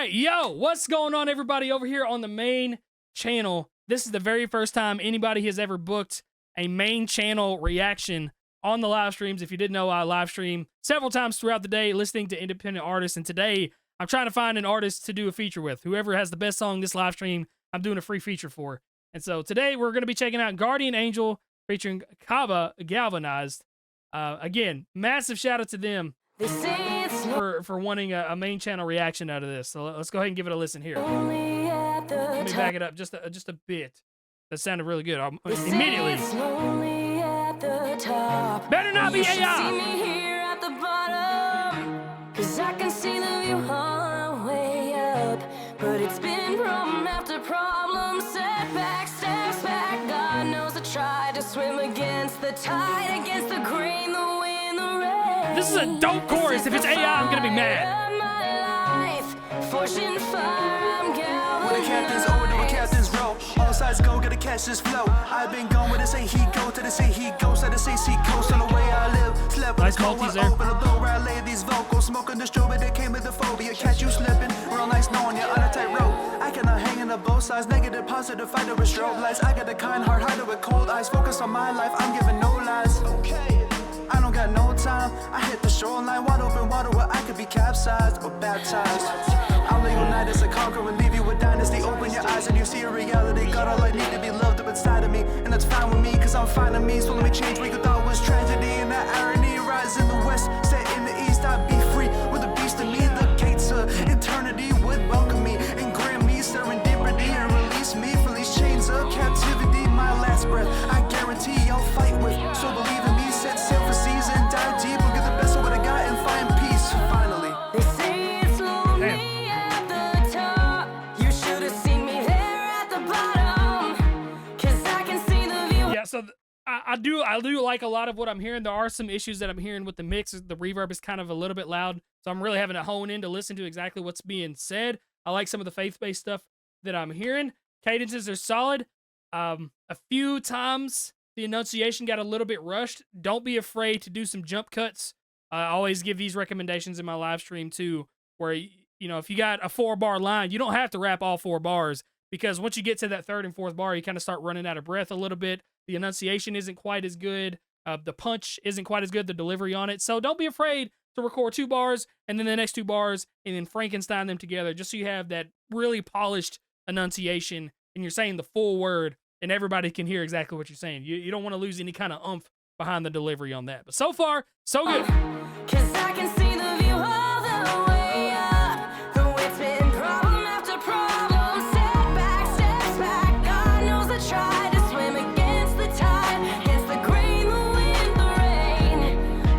right, yo, what's going on, everybody, over here on the main channel? This is the very first time anybody has ever booked a main channel reaction on the live streams. If you didn't know, I live stream several times throughout the day listening to independent artists, and today I'm trying to find an artist to do a feature with. Whoever has the best song this live stream, I'm doing a free feature for. And so today we're going to be checking out Guardian Angel featuring Kaba Galvanized. Again, massive shout out to them for wanting a main channel reaction out of this. So let's go ahead and give it a listen here. Let me back it up just a bit. That sounded really good. Immediately. Better not be AI. Cause I can see the view all the way up, but it's been problem after problem, setback, steps back. God knows I tried to swim against the tide, against the grain, the wind, the rain. This is a dope chorus. If it's AI, I'm gonna be mad. Fortune fire, I'm galvanized. When the captain's over, the captain's row. All sides go, gotta catch this flow. I've been going where they say he go, to the say he goes, to the say sea coast. On the way I live, slept with nice the cold multis one there. open, the blow where I lay these vocals. Smoking the strobe, they came with the phobia. Catch you slipping, real nice knowing you're on a tight rope. I cannot hang in the both sides, negative, positive, fighter with strobe lights. I got a kind heart, hider with cold eyes. Focus on my life, I'm giving no lies. Okay. I don't got no time. I hit the shoreline, wide open water where I could be capsized or baptized. I'll leave night as a conqueror and leave you with dynasty. Open your eyes and you see a reality. Got all I need to be loved up inside of me, and that's fine with me, cause I'm finding me. So let me change what you thought was tragedy, and that irony. Rise in the west, set in the east. I'd be free with a beast in me. The gates of eternity would welcome me and grant me serendipity and release me from these chains of captivity. My last breath, I guarantee I'll fight with. So believe in me, set sail for seas and dive deep. We'll get the best of what I got and find peace, finally. They say it's lonely at the top. You should have seen me there at the bottom, cause I can see the view. Yeah, so I do like a lot of what I'm hearing. There are some issues that I'm hearing with the mix. The reverb is kind of a little bit loud, so I'm really having to hone in to listen to exactly what's being said. I like some of the faith-based stuff that I'm hearing. Cadences are solid. A few times the enunciation got a little bit rushed. Don't be afraid to do some jump cuts. I always give these recommendations in my live stream too, where, you know, if you got a 4-bar line, you don't have to rap all 4 bars, because once you get to that 3rd and 4th bar, you kind of start running out of breath a little bit. The enunciation isn't quite as good. The punch isn't quite as good, the delivery on it. So don't be afraid to record 2 bars and then the next 2 bars and then Frankenstein them together, just so you have that really polished enunciation and you're saying the full word and everybody can hear exactly what you're saying. You don't want to lose any kind of oomph behind the delivery on that. But so far, so good. Cause I can see the view all the way up. Though it's been problem after problem, setback, steps back. God knows I tried to swim against the tide, against the grain, the wind, the rain.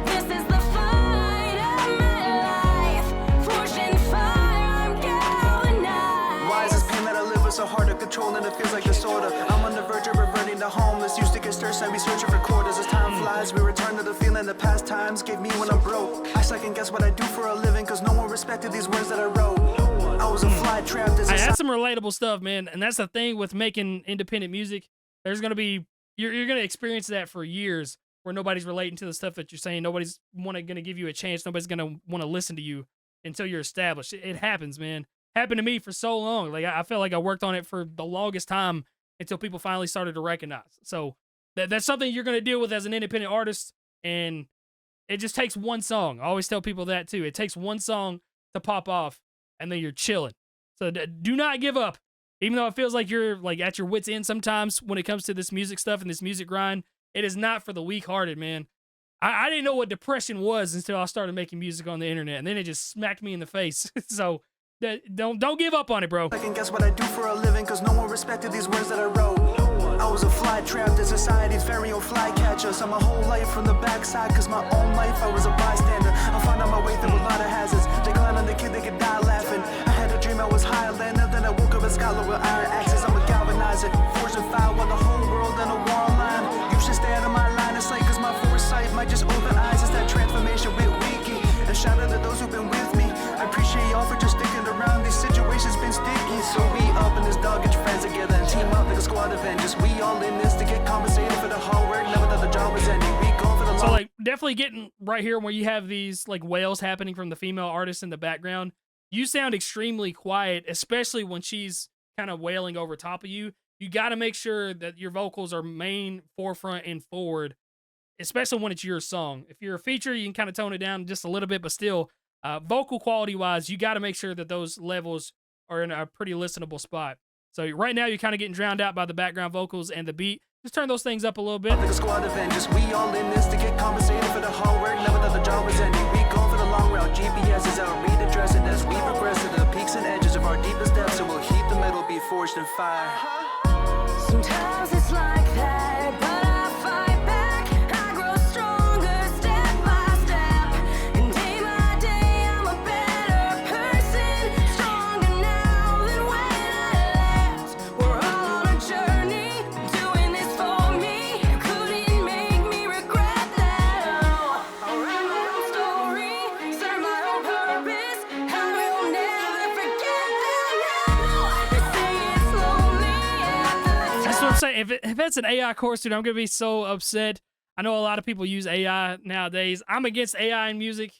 This is the fight of my life. Fortune fire, I'm galvanized. Why is this pain that I live with so hard to control, and it feels like disorder? I'm on the verge of reverting to homeless. Used to get stirred, and be searching for quarters. As time flies, we return to the feeling the past times gave me when I'm broke. I second guess what I do for a living, cause no one respected these words that I wrote. I was a fly trapped as a That's some relatable stuff, man. And that's the thing with making independent music. There's going to be, you're going to experience that for years, where nobody's relating to the stuff that you're saying. Nobody's going to give you a chance. Nobody's going to want to listen to you until you're established. It happens, man. Happened to me for so long. Like, I felt like I worked on it for the longest time until people finally started to recognize. So that's something you're going to deal with as an independent artist. And it just takes one song. I always tell people that too. It takes one song to pop off, and then you're chilling. So do not give up. Even though it feels like you're like at your wit's end sometimes when it comes to this music stuff and this music grind, it is not for the weak-hearted, man. I didn't know what depression was until I started making music on the internet, and then it just smacked me in the face. So don't give up on it, bro. I can guess what I do for a living, cause no one respected these words that I wrote. I was a fly trapped in society's very own flycatcher. Saw my whole life from the backside, cause my own life I was a bystander. I'm finding my way through a lot of hazards. They climb on the kid, they could die laughing. I had a dream I was Highlander, then I woke up a scholar with iron axes. I'm a galvanizer, forge and fire while the whole world in a war line. You should stay out of my line of sight, cause my foresight might just open eyes. It's that transformation with Wiki. And shout out to those who've been with me. I appreciate y'all for just sticking around. These situations been sticky, so we up in this dog, get your friends together and team up like a squad of Avengers. We all in this to get compensated for the hard work. Never thought the job was ending. We go for the long. So like definitely getting right here where you have these like wails happening from the female artists in the background. you sound extremely quiet, especially when she's kind of wailing over top of you. You got to make sure that your vocals are main, forefront, and forward, especially when it's your song. If you're a feature, you can kind of tone it down just a little bit, but still, vocal quality wise, you got to make sure that those levels are in a pretty listenable spot. So right now, you're kind of getting drowned out by the background vocals and the beat. Just turn those things up a little bit. Like a squad of Avengers, we all in this to get compensated for the hard work. Never thought the job was ending. We going for the long route. GPS is out. Read address it as we progress to the peaks and edges of our deepest depths. And we'll heat the metal, be forged in fire. Sometimes it's like that, but I fight back. I grow stronger step by step, and day by day I'm a better person, stronger now than when I left. We're all on a journey, doing this for me. You couldn't make me regret that. Oh, I'll write my own story, serve my own purpose. I will never forget that. No, they say it's lonely at the That's what I'm saying. If it's an AI course, dude, I'm gonna be so upset. I know a lot of people use AI nowadays. I'm against AI in music.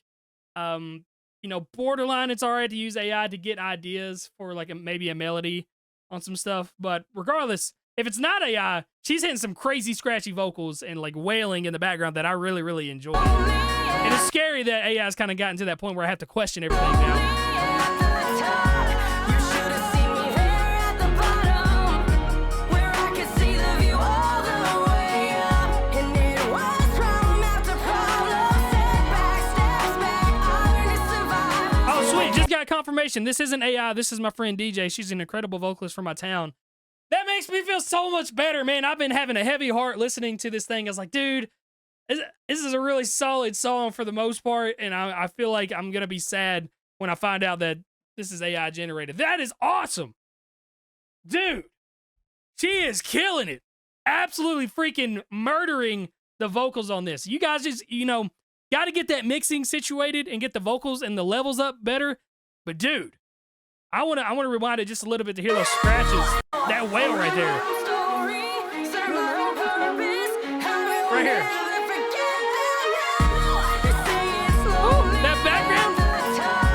Borderline, it's all right to use AI to get ideas for like maybe a melody on some stuff. But regardless, if it's not AI, she's hitting some crazy scratchy vocals and like wailing in the background that I really, really enjoy. And it's scary that AI's kind of gotten to that point where I have to question everything now. Oh, sweet. Just got confirmation. This isn't AI. This is my friend DJ. She's an incredible vocalist from my town. That makes me feel so much better, man. I've been having a heavy heart listening to this thing. I was like, dude, this is a really solid song for the most part, and I feel like I'm going to be sad when I find out that this is AI generated. That is awesome. Dude, she is killing it. Absolutely freaking murdering the vocals on this. You guys just, got to get that mixing situated and get the vocals and the levels up better. But dude, I want to rewind it just a little bit to hear those scratches. That wail right there. Right here. Ooh, that background,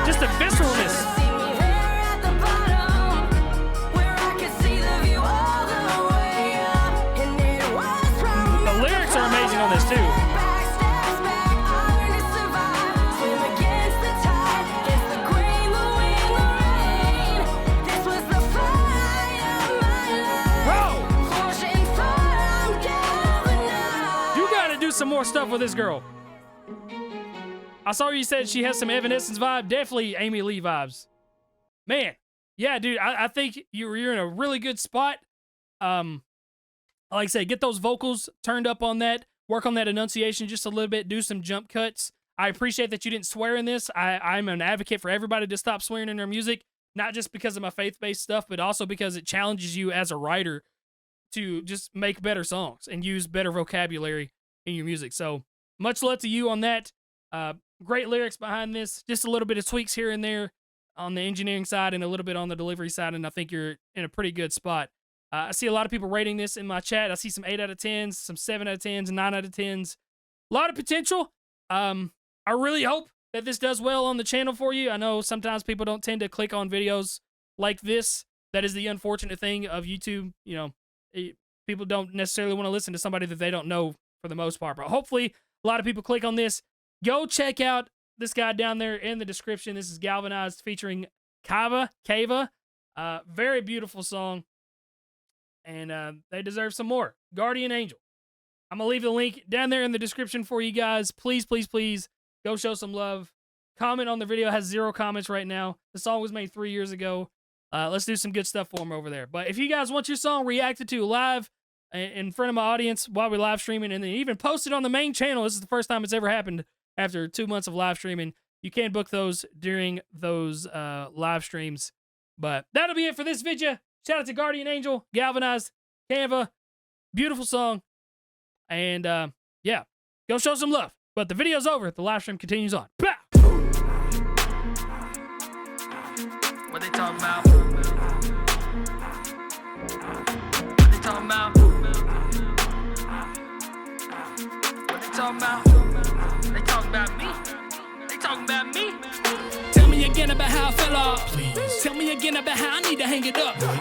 just the visceralness. The lyrics are amazing on this too. Some more stuff with this girl. I saw you said she has some Evanescence vibe. Definitely Amy Lee vibes. Man, yeah, dude, I think you're in a really good spot. Like I said, get those vocals turned up on that. Work on that enunciation just a little bit. Do some jump cuts. I appreciate that you didn't swear in this. I'm an advocate for everybody to stop swearing in their music, not just because of my faith-based stuff, but also because it challenges you as a writer to just make better songs and use better vocabulary in your music. So much love to you on that. Great lyrics behind this. Just a little bit of tweaks here and there on the engineering side and a little bit on the delivery side, and I think you're in a pretty good spot. I see a lot of people rating this in my chat. I see some 8 out of 10s, some 7 out of 10s, 9 out of 10s. A lot of potential. I really hope that this does well on the channel for you. I know sometimes people don't tend to click on videos like this. That is the unfortunate thing of YouTube. People don't necessarily want to listen to somebody that they don't know for the most part, but hopefully a lot of people click on this. Go check out this guy down there in the description. This is Galvanized featuring Kava. Very beautiful song, and they deserve some more. Guardian Angel. I'm gonna leave the link down there in the description for you guys. Please, please, please go show some love. Comment on the video. It has 0 comments right now. The song was made 3 years ago. Let's do some good stuff for him over there. But if you guys want your song reacted to live in front of my audience while we're live streaming, and then even posted on the main channel. This is the first time it's ever happened after 2 months of live streaming. You can book those during those live streams. But that'll be it for this video. Shout out to Guardian Angel, Galvanized, Canva. Beautiful song. And yeah, go show some love. But the video's over. The live stream continues on. Pow! What they talking about? What they talking about? What they talking about? They talking about me. They talking about me. Tell me again. again about how I fell off. Please. Tell me again about how I need to hang it up.